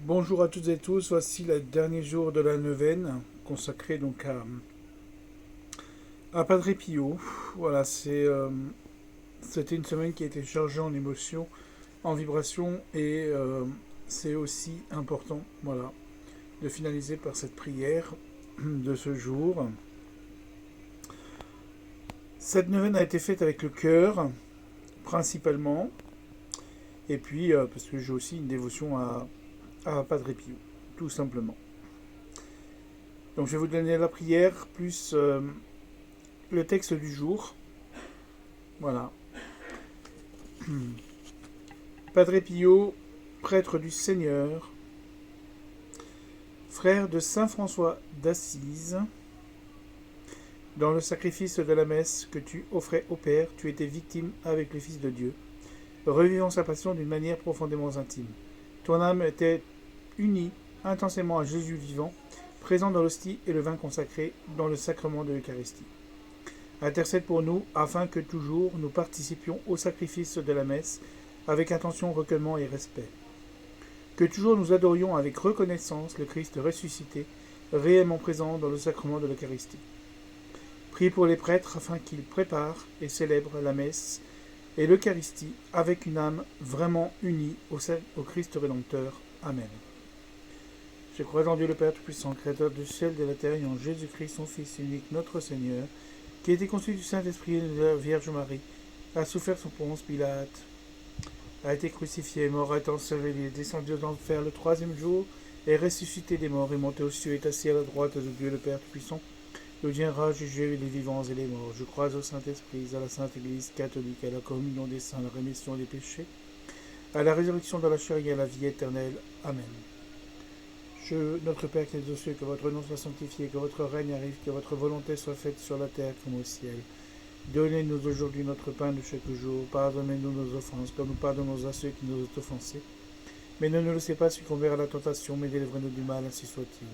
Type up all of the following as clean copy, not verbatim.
Bonjour à toutes et tous, voici le dernier jour de la neuvaine consacrée donc à Padre Pio. Voilà, c'était une semaine qui a été chargée en émotions, en vibrations et c'est aussi important, voilà, de finaliser par cette prière de ce jour. Cette neuvaine a été faite avec le cœur principalement et puis parce que j'ai aussi une dévotion à Padre Pio, tout simplement. Donc je vais vous donner la prière plus le texte du jour. Voilà. Padre Pio, prêtre du Seigneur, frère de Saint François d'Assise, dans le sacrifice de la messe que tu offrais au Père, tu étais victime avec le Fils de Dieu, revivant sa passion d'une manière profondément intime. Ton âme était unie intensément à Jésus vivant, présent dans l'hostie et le vin consacré dans le sacrement de l'Eucharistie. Intercède pour nous, afin que toujours nous participions au sacrifice de la messe, avec attention, recueillement et respect. Que toujours nous adorions avec reconnaissance le Christ ressuscité, réellement présent dans le sacrement de l'Eucharistie. Prie pour les prêtres afin qu'ils préparent et célèbrent la messe et l'Eucharistie avec une âme vraiment unie au Christ Rédempteur. Amen. Je crois en Dieu le Père Tout-Puissant, Créateur du ciel et de la terre, et en Jésus-Christ, son Fils unique, notre Seigneur, qui a été conçu du Saint-Esprit et de la Vierge Marie, a souffert sous Ponce Pilate, a été crucifié, mort, a été enseveli, descendu aux enfers le troisième jour, est ressuscité des morts, est monté aux cieux, est assis à la droite de Dieu le Père Tout-Puissant, il viendra juger les vivants et les morts. Je crois au Saint-Esprit, à la Sainte Église catholique, à la communion des saints, à la rémission des péchés, à la résurrection de la chair et à la vie éternelle. Amen. Notre Père qui es aux cieux, que votre nom soit sanctifié, que votre règne arrive, que votre volonté soit faite sur la terre comme au ciel. Donnez-nous aujourd'hui notre pain de chaque jour. Pardonnez-nous nos offenses, comme nous pardonnons à ceux qui nous ont offensés. Mais ne nous laissez pas succomber à la tentation, mais délivrez-nous du mal, ainsi soit-il.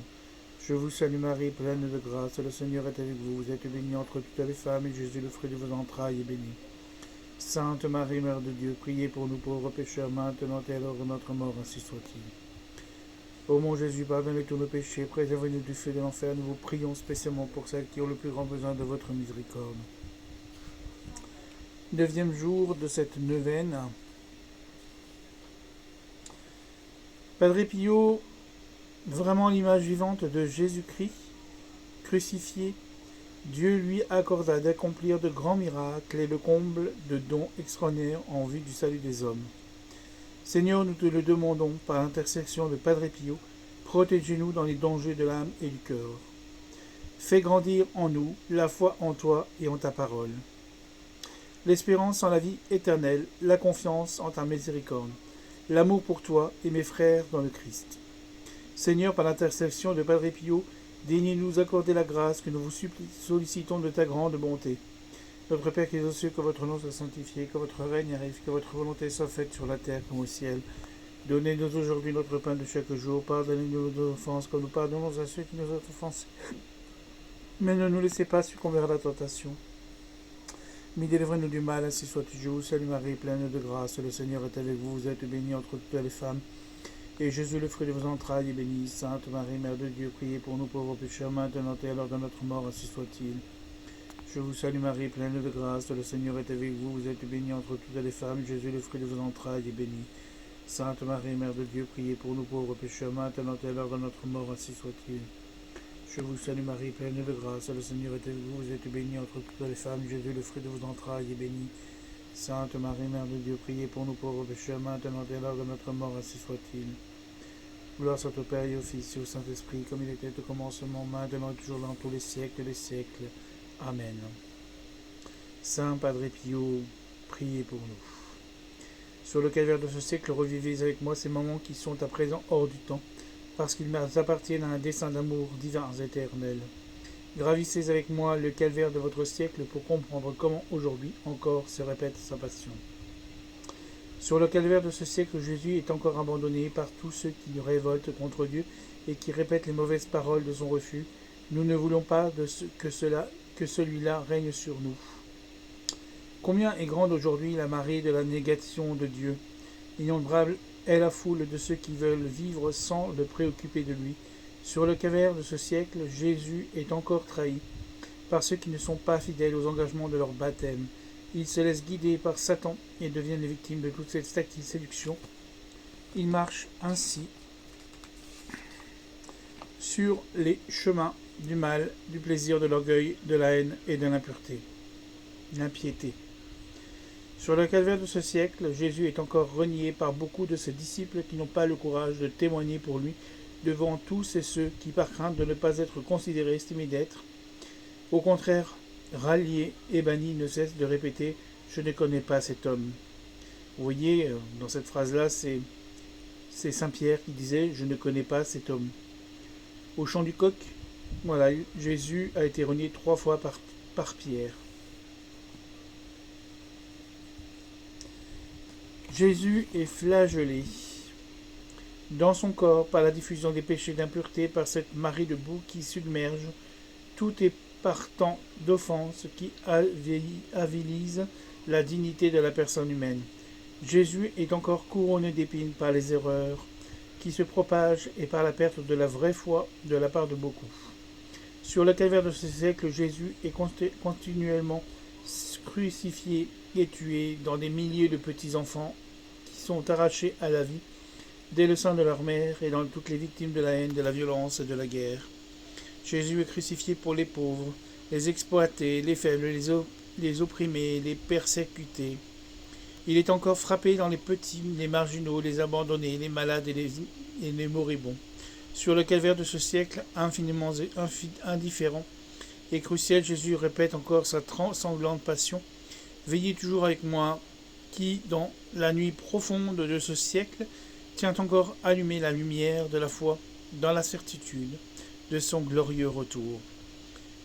Je vous salue Marie, pleine de grâce, le Seigneur est avec vous. Vous êtes bénie entre toutes les femmes, et Jésus, le fruit de vos entrailles, est béni. Sainte Marie, Mère de Dieu, priez pour nous pauvres pécheurs, maintenant et à l'heure de notre mort, ainsi soit-il. Ô mon Jésus, pardonnez tous nos péchés, préservez-nous du feu de l'enfer. Nous vous prions spécialement pour celles qui ont le plus grand besoin de votre miséricorde. 9e jour de cette neuvaine. Padre Pio, vraiment l'image vivante de Jésus-Christ, crucifié, Dieu lui accorda d'accomplir de grands miracles et le comble de dons extraordinaires en vue du salut des hommes. Seigneur, nous te le demandons par l'intercession de Padre Pio, protégez-nous dans les dangers de l'âme et du cœur. Fais grandir en nous la foi en toi et en ta parole. L'espérance en la vie éternelle, la confiance en ta miséricorde, l'amour pour toi et mes frères dans le Christ. Seigneur, par l'intercession de Padre Pio, daignez nous accorder la grâce que nous vous sollicitons de ta grande bonté. Notre Père qui es aux cieux, que votre nom soit sanctifié, que votre règne arrive, que votre volonté soit faite sur la terre comme au ciel. Donnez-nous aujourd'hui notre pain de chaque jour. Pardonnez-nous nos offenses, comme nous pardonnons à ceux qui nous ont offensés. Mais ne nous laissez pas succomber à la tentation. Mais délivrez-nous du mal, ainsi soit-il. Je vous salue Marie, pleine de grâce. Le Seigneur est avec vous. Vous êtes bénie entre toutes les femmes. Et Jésus, le fruit de vos entrailles, est béni. Sainte Marie, Mère de Dieu, priez pour nous pauvres pécheurs, maintenant et à l'heure de notre mort, ainsi soit-il. Je vous salue Marie, pleine de grâce, le Seigneur est avec vous. Vous êtes bénie entre toutes les femmes. Jésus, le fruit de vos entrailles, est béni. Sainte Marie, Mère de Dieu, priez pour nous pauvres pécheurs, maintenant et à l'heure de notre mort, ainsi soit-il. Je vous salue Marie, pleine de grâce, le Seigneur est avec vous. Vous êtes bénie entre toutes les femmes. Jésus, le fruit de vos entrailles, est béni. Sainte Marie, Mère de Dieu, priez pour nous pauvres pécheurs, maintenant et à l'heure de notre mort, ainsi soit-il. Gloire soit au Père et au Fils et au Saint-Esprit, comme il était au commencement, maintenant et toujours dans tous les siècles des siècles. Amen. Saint Padre Pio, priez pour nous. Sur le calvaire de ce siècle, revivez avec moi ces moments qui sont à présent hors du temps, parce qu'ils appartiennent à un dessein d'amour divin et éternel. Gravissez avec moi le calvaire de votre siècle pour comprendre comment aujourd'hui encore se répète sa passion. Sur le calvaire de ce siècle, Jésus est encore abandonné par tous ceux qui révoltent contre Dieu et qui répètent les mauvaises paroles de son refus. Nous ne voulons pas que celui-là règne sur nous. Combien est grande aujourd'hui la marée de la négation de Dieu. Innombrables est la foule de ceux qui veulent vivre sans le préoccuper de lui. Sur le calvaire de ce siècle, Jésus est encore trahi par ceux qui ne sont pas fidèles aux engagements de leur baptême. Ils se laissent guider par Satan et deviennent les victimes de toute cette séduction. Ils marchent ainsi sur les chemins du mal, du plaisir, de l'orgueil, de la haine et de l'impiété. Sur le calvaire de ce siècle, Jésus est encore renié par beaucoup de ses disciples qui n'ont pas le courage de témoigner pour lui devant tous et ceux qui, par crainte de ne pas être considérés, estimés d'être, au contraire, ralliés et bannis, ne cessent de répéter « Je ne connais pas cet homme ». Vous voyez, dans cette phrase-là, c'est Saint Pierre qui disait « Je ne connais pas cet homme ». Au chant du coq, voilà, Jésus a été renié 3 fois par Pierre. Jésus est flagellé dans son corps par la diffusion des péchés d'impureté, par cette marée de boue qui submerge tout et partant d'offense qui avilise la dignité de la personne humaine. Jésus est encore couronné d'épines par les erreurs qui se propagent et par la perte de la vraie foi de la part de beaucoup. Sur le calvaire de ce siècle, Jésus est continuellement crucifié et tué dans des milliers de petits-enfants qui sont arrachés à la vie dès le sein de leur mère et dans toutes les victimes de la haine, de la violence et de la guerre. Jésus est crucifié pour les pauvres, les exploités, les faibles, les opprimés, les persécutés. Il est encore frappé dans les petits, les marginaux, les abandonnés, les malades et les moribonds. Sur le calvaire de ce siècle, infiniment indifférent et crucial, Jésus répète encore sa sanglante passion. Veillez toujours avec moi, qui, dans la nuit profonde de ce siècle, tient encore allumée la lumière de la foi dans la certitude de son glorieux retour.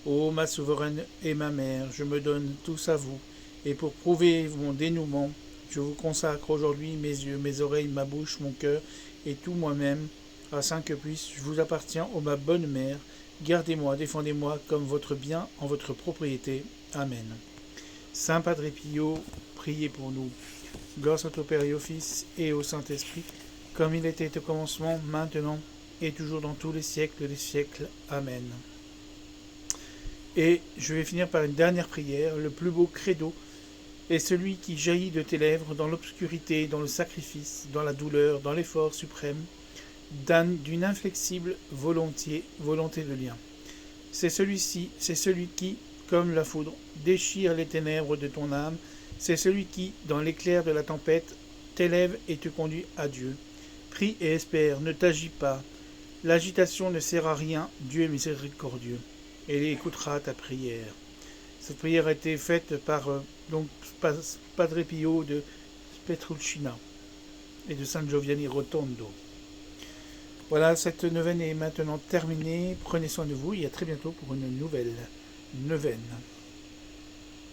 Ô ma souveraine et ma mère, je me donne tous à vous, et pour prouver mon dénouement, je vous consacre aujourd'hui mes yeux, mes oreilles, ma bouche, mon cœur et tout moi-même, afin que je vous appartiens, ô ma bonne mère, gardez-moi, défendez-moi comme votre bien en votre propriété. Amen. Saint Padre Pio, priez pour nous. Gloire soit au Père et au Fils et au Saint-Esprit, comme il était au commencement, maintenant et toujours dans tous les siècles des siècles. Amen. Et je vais finir par une dernière prière. Le plus beau credo est celui qui jaillit de tes lèvres dans l'obscurité, dans le sacrifice, dans la douleur, dans l'effort suprême, d'une inflexible volonté de lien. C'est celui-ci, c'est celui qui, comme la foudre, déchire les ténèbres de ton âme. C'est celui qui, dans l'éclair de la tempête, t'élève et te conduit à Dieu. Prie et espère, ne t'agis pas. L'agitation ne sert à rien, Dieu est miséricordieux, et il écoutera ta prière. Cette prière a été faite par Padre Pio de Petrucina et de San Giovanni Rotondo. Voilà, cette neuvaine est maintenant terminée. Prenez soin de vous et à très bientôt pour une nouvelle neuvaine.